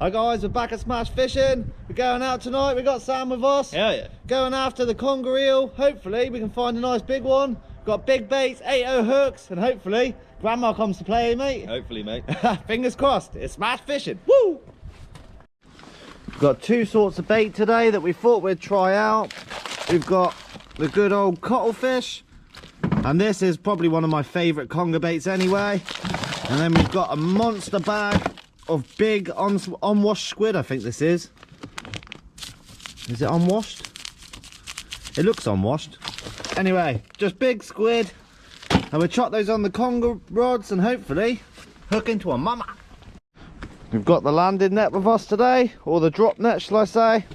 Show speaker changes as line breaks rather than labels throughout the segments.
Hi guys, we're back at Smash Fishing. We're going out tonight. We got Sam with us.
Hell yeah.
Going after the conger eel. Hopefully we can find a nice big one. We've got big baits, 8-0 hooks, and hopefully Grandma comes to play, mate.
Hopefully, mate.
Fingers crossed. It's Smash Fishing. Woo! We've got two sorts of bait today that we thought we'd try out. We've got the good old cuttlefish, and this is probably one of my favourite conger baits anyway. And then we've got a monster bag of big unwashed squid. I think this is. Is it unwashed? It looks unwashed. Anyway, just big squid, and we'll chuck those on the conger rods and hopefully hook into a mama. We've got the landing net with us today, or the drop net shall I say.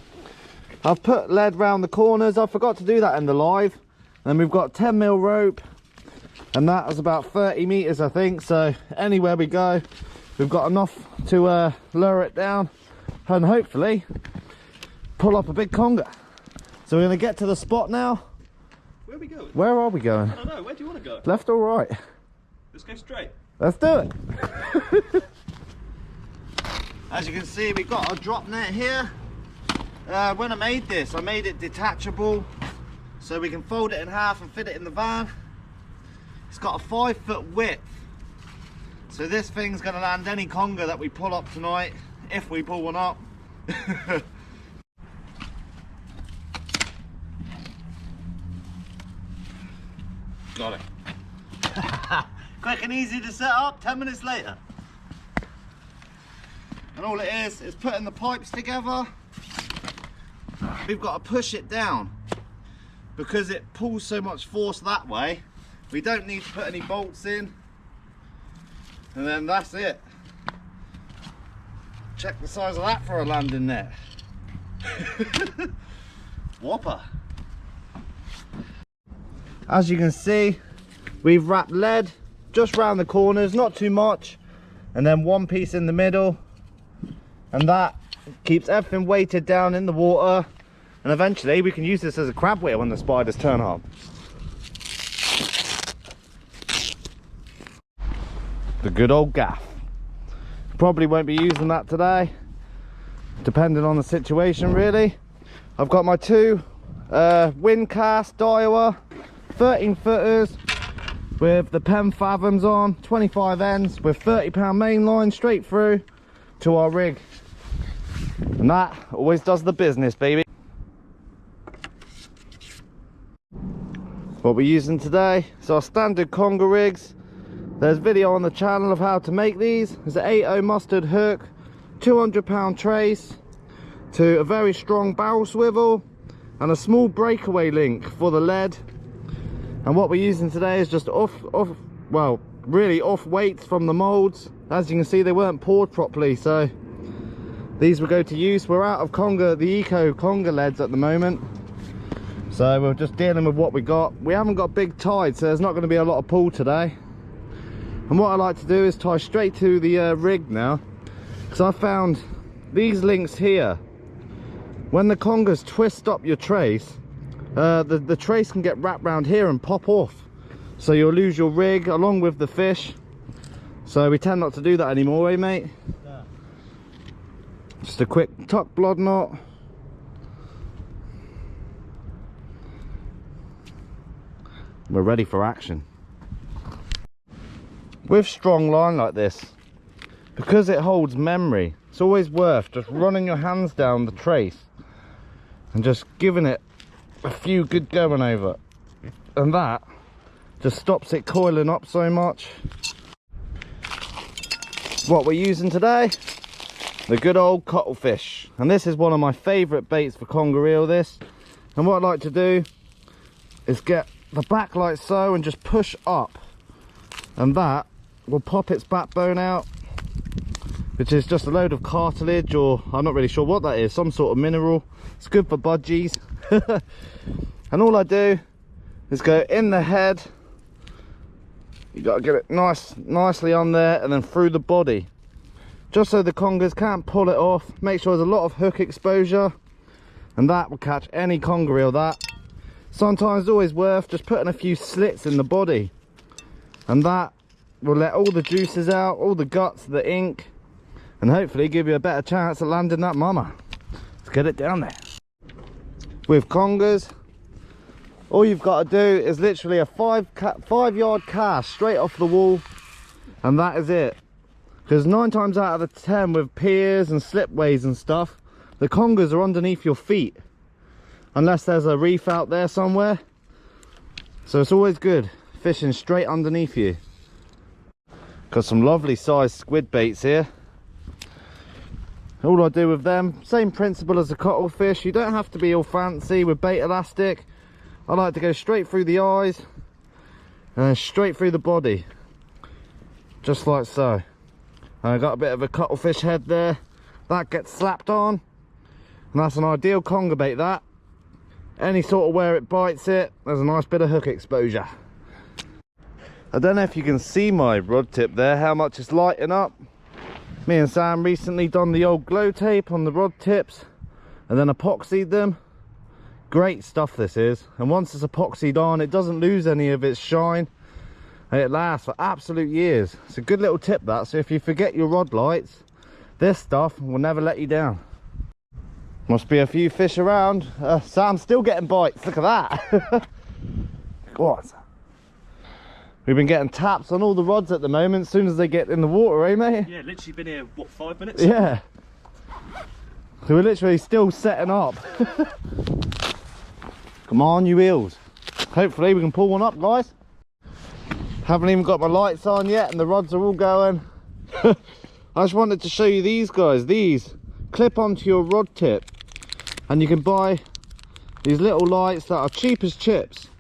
I've put lead round the corners. I forgot to do that in the live. And we've got 10mm rope, and that is about 30 meters I think, so anywhere we go we've got enough to lure it down and hopefully pull up a big conger. So we're going to get to the spot now.
Where are we going?
Where are we going?
I don't know. Where do you want to go?
Left or right?
Let's go straight.
Let's do it. As you can see, we've got our drop net here. When I made this, I made it detachable so we can fold it in half and fit it in the van. It's got a 5-foot width, so this thing's going to land any conger that we pull up tonight, if we pull one up. Got it. Quick and easy to set up, 10 minutes later. And all it is putting the pipes together. We've got to push it down because it pulls so much force that way. We don't need to put any bolts in, and then that's it. Check the size of that for a landing net. Whopper. As you can see, we've wrapped lead just round the corners, not too much, and then one piece in the middle, and that keeps everything weighted down in the water, and eventually we can use this as a crab wheel when the spiders turn up. The good old gaff. Probably won't be using that today, depending on the situation really. I've got my two wind cast Daiwa 13 footers with the Pen Fathoms on, 25 ends with 30-pound main line straight through to our rig, and that always does the business, baby. What we're using today is our standard conger rigs. There's video on the channel of how to make these. There's an 8-0 mustard hook, 200-pound trace to a very strong barrel swivel, and a small breakaway link for the lead. And what we're using today is just really off weights from the molds. As you can see, they weren't poured properly, so these will go to use. We're out of conger, the eco conger leads at the moment, so we're just dealing with what we got. We haven't got big tide, so there's not going to be a lot of pull today. And what I like to do is tie straight to the rig now, because I found these links here, when the congers twist up your trace, the trace can get wrapped around here and pop off, so you'll lose your rig along with the fish. So we tend not to do that anymore, eh mate? Yeah. Just a quick tuck blood knot. We're ready for action. With strong line like this, because it holds memory, it's always worth just running your hands down the trace and just giving it a few good going over, and that just stops it coiling up so much. What we're using today, the good old cuttlefish, and this is one of my favourite baits for conger eel, this. And what I like to do is get the back like so and just push up, and that will pop its backbone out, which is just a load of cartilage, or I'm not really sure what that is, some sort of mineral. It's good for budgies. And all I do is go in the head. You got to get it nicely on there, and then through the body, just so the congers can't pull it off. Make sure there's a lot of hook exposure, and that will catch any conger eel. That sometimes it's always worth just putting a few slits in the body, and that will let all the juices out, all the guts, the ink, and hopefully give you a better chance at landing that mama. Let's get it down there. With congers, all you've got to do is literally a 5-yard cast straight off the wall, and that is it. Because 9 times out of 10 with piers and slipways and stuff, the congers are underneath your feet, unless there's a reef out there somewhere. So it's always good fishing straight underneath you. Got some lovely sized squid baits here. All I do with them, same principle as a cuttlefish. You don't have to be all fancy with bait elastic. I like to go straight through the eyes and then straight through the body, just like so. And I got a bit of a cuttlefish head there that gets slapped on, and that's an ideal conger bait. That any sort of where it bites it, there's a nice bit of hook exposure. I don't know if you can see my rod tip there, how much it's lighting up. Me and Sam recently done the old glow tape on the rod tips and then epoxied them. Great stuff this is, and once it's epoxied on, it doesn't lose any of its shine and it lasts for absolute years. It's a good little tip that, so if you forget your rod lights, this stuff will never let you down. Must be a few fish around. Sam's still getting bites, look at that. Go on, Sam. We've been getting taps on all the rods at the moment as soon as they get in the water, eh mate?
Yeah, literally been here, what, 5 minutes?
Yeah. So we're literally still setting up. Come on, you eels. Hopefully we can pull one up, guys. Haven't even got my lights on yet and the rods are all going. I just wanted to show you these guys. These clip onto your rod tip and you can buy these little lights that are cheap as chips.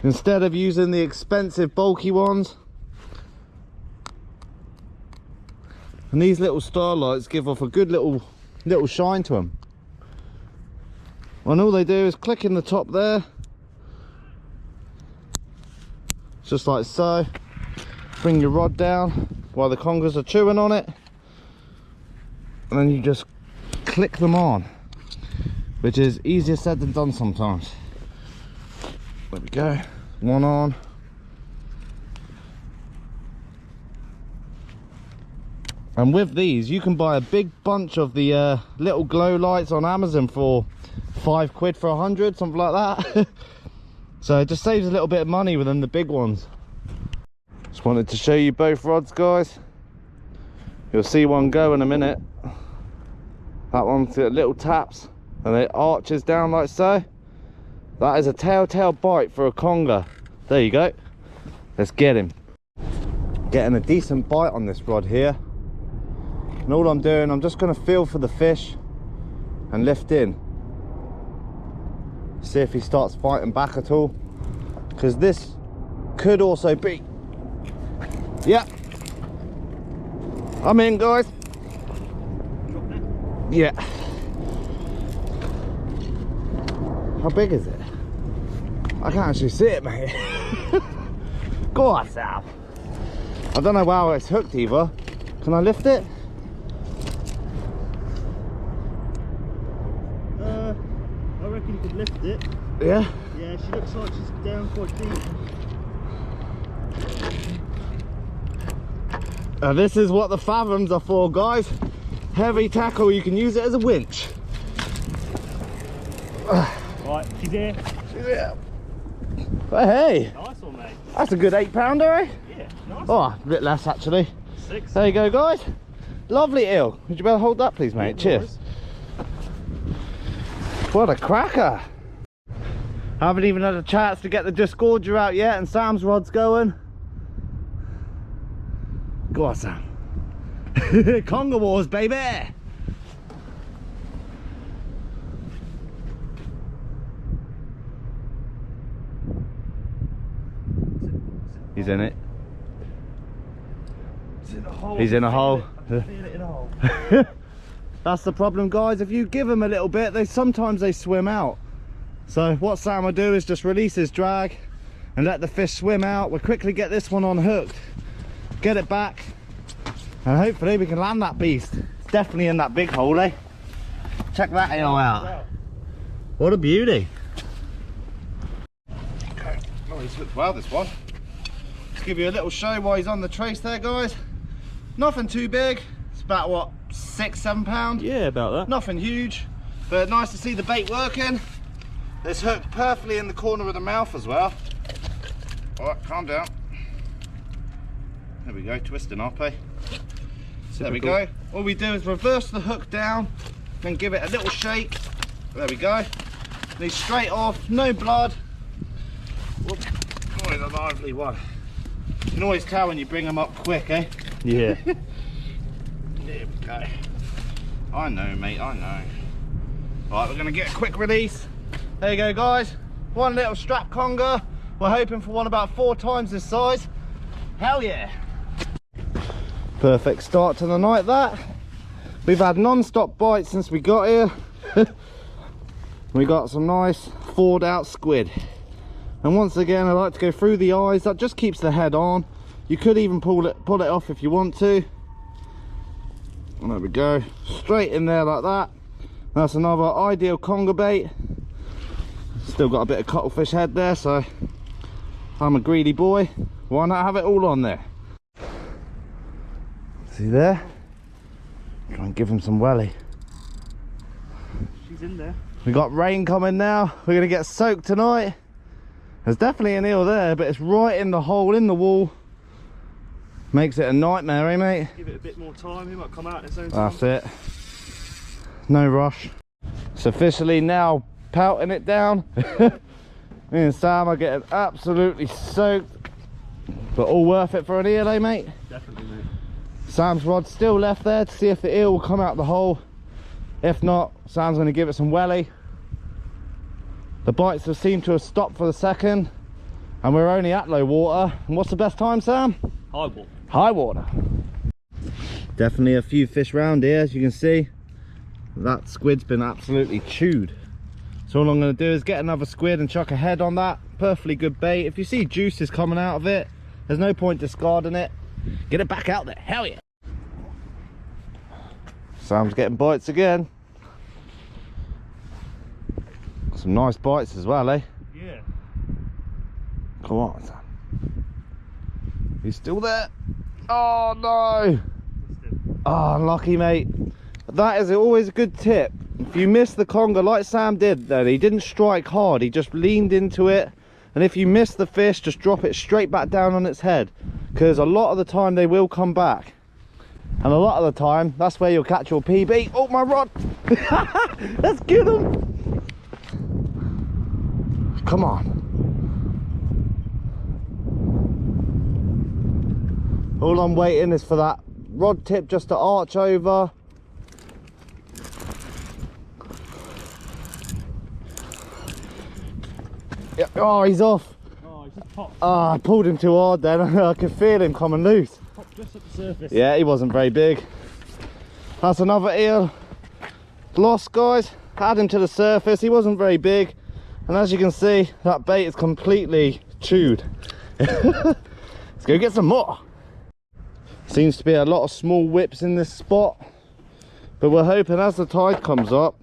Instead of using the expensive bulky ones. And these little star lights give off a good little shine to them. And all they do is click in the top there, just like so. Bring your rod down while the congers are chewing on it, and then you just click them on, which is easier said than done sometimes. There we go, one on. And with these you can buy a big bunch of the little glow lights on Amazon for £5 for 100, something like that. So it just saves a little bit of money within the big ones. Just wanted to show you both rods, guys. You'll see one go in a minute. That one's got little taps and it arches down like so. That is a telltale bite for a conger. There you go. Let's get him. Getting a decent bite on this rod here. And all I'm doing, I'm just going to feel for the fish and lift in. See if he starts fighting back at all. Because this could also be... Yeah. I'm in, guys. Yeah. How big is it? I can't actually see it, mate. Go on, Sam. I don't know how it's hooked either. Can I lift it?
I reckon you could lift it.
Yeah?
Yeah, she looks like she's down quite deep.
This is what the fathoms are for, guys. Heavy tackle, you can use it as a winch.
Right, she's here.
Yeah. But hey,
Nice one, mate.
that's a good 8-pounder, eh?
Yeah, nice.
Oh, a bit less actually.
6.
There you go, guys. Lovely eel. Would you better hold that, please, mate?
Yeah, no
Cheers. What a cracker. Haven't even had a chance to get the disgorger out yet and Sam's rod's going. Go on, Sam. Conger Wars, baby. He's in it.
It's in a hole.
He's in a hole.
I can feel it in a hole.
That's the problem, guys. If you give them a little bit, sometimes they swim out. So what Sam will do is just release his drag and let the fish swim out. We'll quickly get this one unhooked, get it back, and hopefully we can land that beast. It's definitely in that big hole, eh? Check that eel out. What a beauty. Okay. Oh, he's hooked well, this one. Let's give you a little show while he's on the trace there, guys. Nothing too big. It's about what, 6-7 pound?
Yeah, about that.
Nothing huge, but nice to see the bait working. It's hooked perfectly in the corner of the mouth as well. All right, calm down. There we go, twisting up, eh? There we go. All we do is reverse the hook down, then give it a little shake. There we go. And he's straight off, no blood. Whoops. Always a lively one. You can always tell when you bring them up quick, eh?
Yeah.
There we go. I know, mate, I know. Right, we're gonna get a quick release. There you go, guys. One little strap conger. We're hoping for one about 4 times this size. Hell yeah. Perfect start to the night, that. We've had non-stop bites since we got here. We got some nice thawed out squid. And once again, I like to go through the eyes. That just keeps the head on. You could even pull it off if you want to. And there we go. Straight in there like that. That's another ideal conger bait. Still got a bit of cuttlefish head there, so I'm a greedy boy. Why not have it all on there? See there? Try and give him some welly.
She's in there.
We got rain coming now. We're gonna get soaked tonight. There's definitely an eel there, but it's right in the hole in the wall. Makes it a nightmare, eh, mate?
Give it a bit more time. He might come out in its own time.
That's it. No rush. It's officially now pelting it down. Me and Sam are getting absolutely soaked, but all worth it for an eel, eh, mate?
Definitely, mate.
Sam's rod's still left there to see if the eel will come out the hole. If not, Sam's going to give it some welly. The bites have seemed to have stopped for the second, and we're only at low water. And what's the best time, Sam?
High water.
High water. Definitely a few fish round here, as you can see. That squid's been absolutely chewed. So all I'm going to do is get another squid and chuck a head on that. Perfectly good bait. If you see juices coming out of it, there's no point discarding it. Get it back out there. Hell yeah. Sam's getting bites again. Some nice bites as well, eh?
Yeah.
Come on, Sam. He's still there. Oh no. Oh, unlucky, mate. That is always a good tip. If you miss the conger like Sam did, then he didn't strike hard, he just leaned into it. And if you miss the fish, just drop it straight back down on its head, because a lot of the time they will come back, and a lot of the time that's where you'll catch your PB. Oh, my rod. Let's get him. Come on. All I'm waiting is for that rod tip just to arch over. Yeah. Oh, he's off.
Oh, he's just popped.
Oh, I pulled him too hard then. I could feel him coming loose.
Popped just at the surface.
Yeah, he wasn't very big. That's another eel lost, guys. Had him to the surface. He wasn't very big. And as you can see, that bait is completely chewed. Let's go get some more. Seems to be a lot of small whips in this spot. But we're hoping as the tide comes up,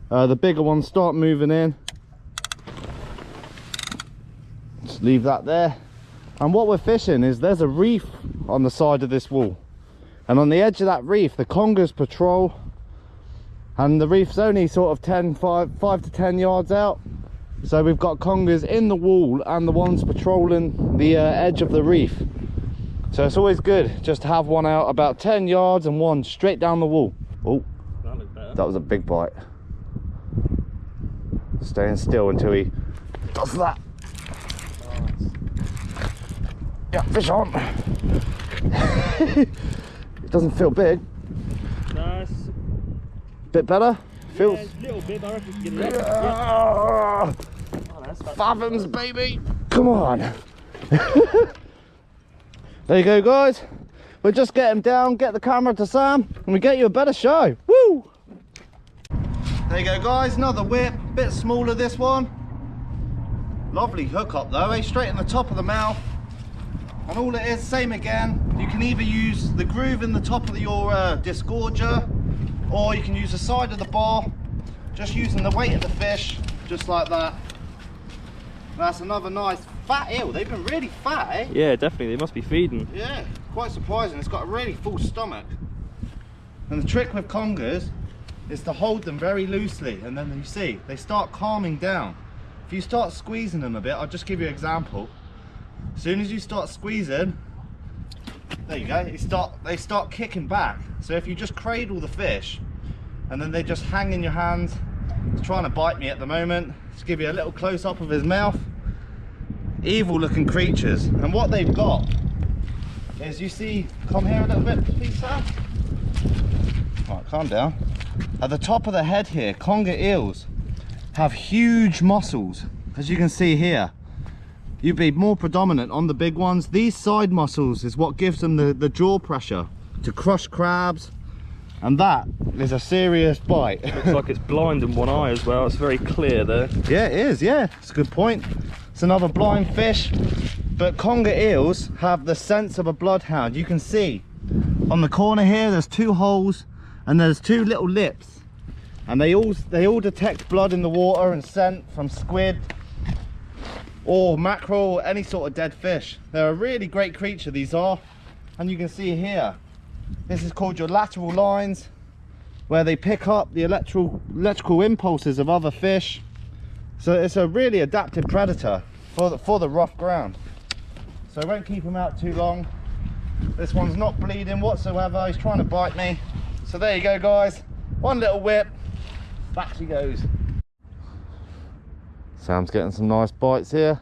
the bigger ones start moving in. Just leave that there. And what we're fishing is there's a reef on the side of this wall, and on the edge of that reef the congers patrol, and the reef's only sort of 5 to 10 yards out, so we've got congers in the wall and the ones patrolling the edge of the reef. So it's always good just to have one out about 10 yards and one straight down the wall. Oh,
That looked better.
that was a big bite. Staying still until he does that. Yeah, fish on. It doesn't feel big.
Nice.
Bit better? Feels.
Yeah, a little bit, but I reckon you can get it up.
Ah,
Oh, that's
fathoms, baby. Come on. There you go, guys. We'll just get him down, get the camera to Sam, and we get you a better show. Woo! There you go, guys. Another whip. Bit smaller, this one. Lovely hook up though, eh? Straight in the top of the mouth. And all it is, same again, you can either use the groove in the top of your disgorger, or you can use the side of the bar, just using the weight of the fish, just like that. That's another nice fat eel. They've been really fat, eh?
Yeah, definitely. They must be feeding.
Yeah. quite surprising. It's got a really full stomach. And the trick with congers is to hold them very loosely, and then you see they start calming down. If you start squeezing them a bit, I'll just give you an example. As soon as you start squeezing, there you go, they start kicking back. So if you just cradle the fish and then they just hang in your hands. He's trying to bite me at the moment. Just give you a little close up of his mouth. Evil looking creatures. And what they've got is, you see, come here a little bit please, Sam. Alright, calm down. At the top of the head here, conger eels have huge muscles, as you can see here. You'd be more predominant on the big ones. These side muscles is what gives them the jaw pressure to crush crabs, and that is a serious bite.
Looks like it's blind in one eye as well. It's very clear there.
Yeah, it is, yeah. It's a good point. It's another blind fish. But conger eels have the sense of a bloodhound. You can see on the corner here, there's 2 holes and there's 2 little lips. And they all detect blood in the water and scent from squid or mackerel, any sort of dead fish. They're a really great creature, these are. And you can see here, this is called your lateral lines, where they pick up the electrical impulses of other fish. So it's a really adapted predator for the rough ground. So I won't keep him out too long. This one's not bleeding whatsoever. He's trying to bite me. So there you go, guys. One little whip, back she goes. Sam's getting some nice bites here.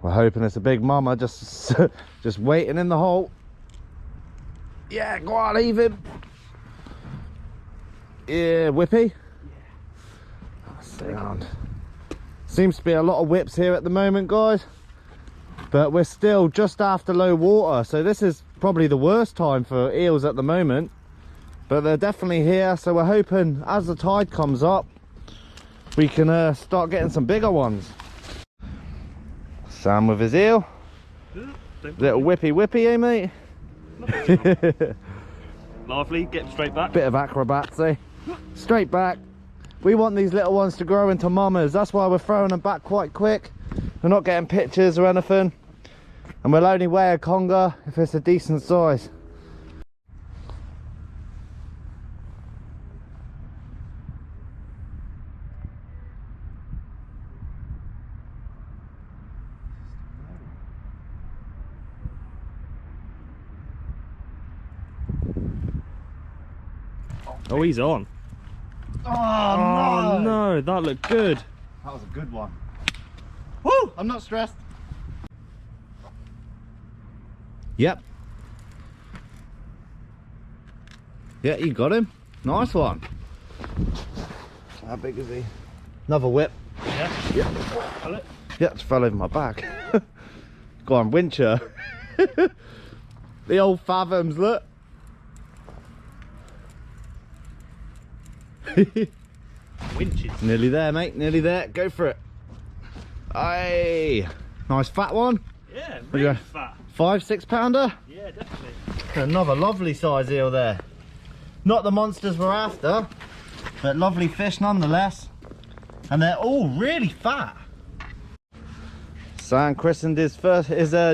We're hoping it's a big mama just waiting in the hole. Yeah, go on, leave him. Yeah, whippy. Yeah. Seems to be a lot of whips here at the moment, guys. But we're still just after low water, so this is probably the worst time for eels at the moment. But they're definitely here, so we're hoping as the tide comes up, we can start getting some bigger ones. Sam with his eel. Little whippy, eh, mate?
Lively, get him straight back.
Bit of acrobats, eh? Straight back. We want these little ones to grow into mamas. That's why we're throwing them back quite quick. We're not getting pictures or anything. And we'll only weigh a conger if it's a decent size.
Oh, he's on.
Oh,
no, that looked good.
That was a good one. Woo! I'm not stressed. Yep. Yeah, you got him. Nice one. How big is he? Another whip.
Yeah.
Yep.
Fell it.
Yeah, it's fell over my back. Go on, wincher. The old fathoms, look.
Winches.
Nearly there, mate, nearly there. Go for it. Aye. Nice fat one.
Yeah,
What do you
really
go?
fat.
5-6 pounder.
Yeah, definitely.
Another lovely size eel there. Not the monsters we're after, but lovely fish nonetheless. And they're all really fat. Sam christened his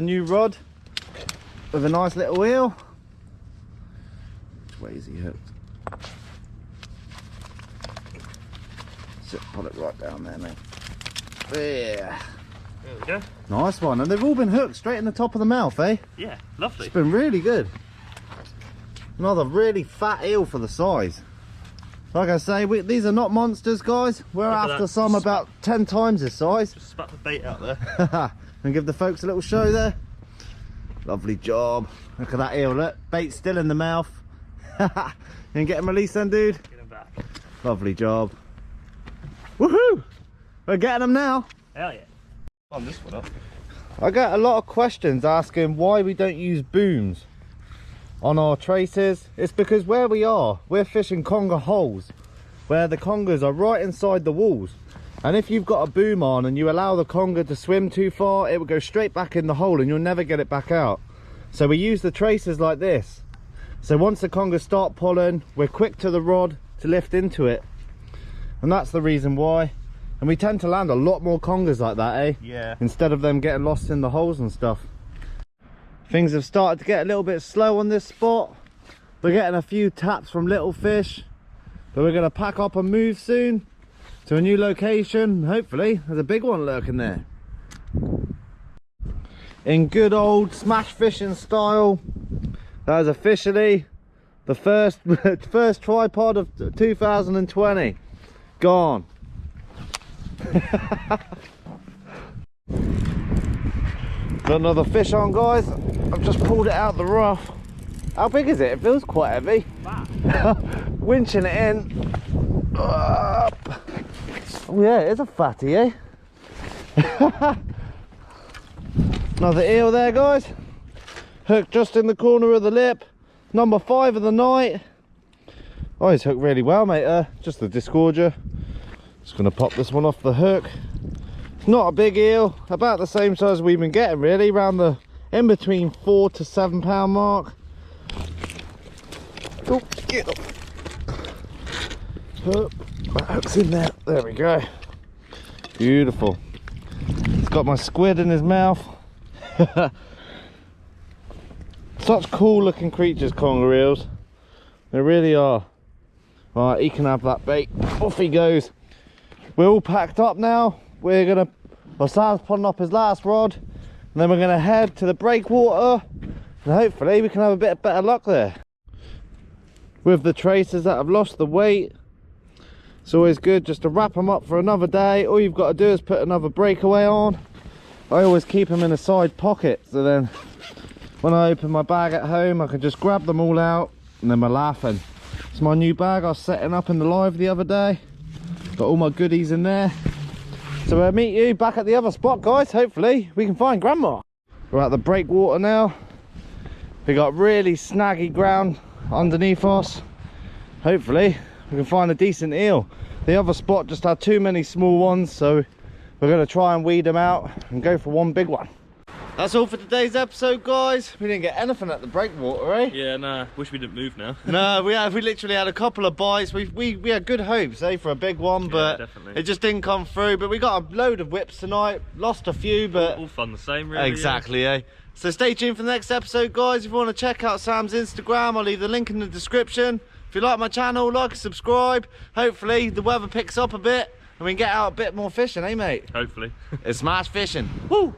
new rod with a nice little eel. Which way is he hooked? Pull it right down there, mate. There.
There we go.
Nice one. And they've all been hooked straight in the top of the mouth, eh?
Yeah, lovely.
It's been really good. Another really fat eel for the size. Like I say, these are not monsters, guys. We're
Look at
after
that.
some about 10 times this size.
Just spat the bait out there.
And give the folks a little show there. Lovely job. Look at that eel, look. Bait still in the mouth. And get him released then, dude.
Get him back.
Lovely job. Woohoo! We're getting them now.
Hell yeah. On this one up.
I get a lot of questions asking why we don't use booms on our traces. It's because where we are, we're fishing conger holes where the congers are right inside the walls. And if you've got a boom on and you allow the conger to swim too far, it will go straight back in the hole and you'll never get it back out. So we use the traces like this. So once the congers start pulling, we're quick to the rod to lift into it. And that's the reason why. And we tend to land a lot more congers like that, eh?
Yeah.
Instead of them getting lost in the holes and stuff. Things have started to get a little bit slow on this spot. We're getting a few taps from little fish, but we're going to pack up and move soon to a new location. Hopefully there's a big one lurking there. In good old smash fishing style, that is officially the first tripod of 2020 gone. Got another fish on, guys. I've just pulled it out the rough. How big is it? It feels quite heavy. Winching it in. Oh yeah, it is a fatty, eh? Another eel there, guys. Hooked just in the corner of the lip. Number 5 of the night. Oh, he's hooked really well, mate. Just the disgorger. Just gonna pop this one off the hook. It's not a big eel, about the same size we've been getting, really, around the in between 4 to 7 pound mark. Oh, get up. Oh, that hook's in there. There we go. Beautiful. He's got my squid in his mouth. Such cool looking creatures, conger eels. They really are. Right, he can have that bait. Off he goes. We're all packed up now. We're gonna, well, Sam's putting up his last rod, and then we're gonna head to the breakwater, and hopefully we can have a bit better luck there. With the tracers that have lost the weight, it's always good just to wrap them up for another day. All you've got to do is put another breakaway on. I always keep them in a side pocket, so then when I open my bag at home I can just grab them all out, and then we're laughing. It's my new bag I was setting up in the live the other day. Got all my goodies in there. So we'll meet you back at the other spot, guys. Hopefully we can find grandma. We're at the breakwater now. We got really snaggy ground underneath us. Hopefully we can find a decent eel. The other spot just had too many small ones, so we're going to try and weed them out and go for one big one. That's all for today's episode, guys. We didn't get anything at the breakwater, eh?
Yeah, nah. Wish we didn't move now.
No, we literally had a couple of bites. We had good hopes, eh, for a big one, but
definitely.
it just didn't come through. But we got a load of whips tonight. Lost a few, but
all fun the same, really.
exactly, eh? So stay tuned for the next episode, guys. If you want to check out Sam's Instagram, I'll leave the link in the description. If you like my channel, like and subscribe. Hopefully the weather picks up a bit and we can get out a bit more fishing, eh, mate?
Hopefully.
It's smash fishing. Woo!